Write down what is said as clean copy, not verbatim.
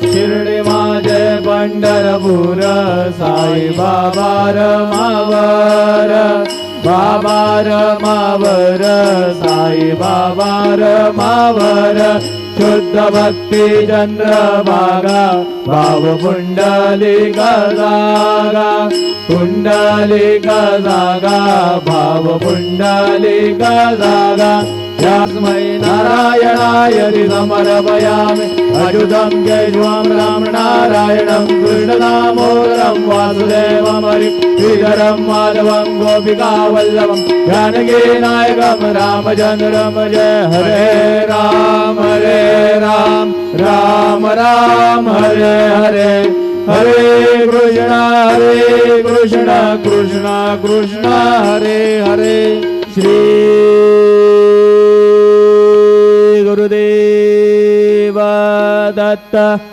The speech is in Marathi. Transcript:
शिर्डी माझे पंढरपूर साई बाबा रमावर बाबा रमावर साई बाबा रमावर शुद्ध भक्ती चंद्रभागा भाव पुंडलिक जागा पुंडलिक जागा भाव पुंडलिक जागा यास्मै नारायणाय समर्पयामि अच्युतं केशवं राम नारायणं कृष्णदामोदरं वासुदेवं हरिधरं माधवं गोपिकावल्लभं जानकी नायकं रामचन्द्रं जय हरे राम राम राम हरे हरे हरे कृष्ण कृष्ण कृष्ण हरे हरे श्री गुरुदेव दत्त।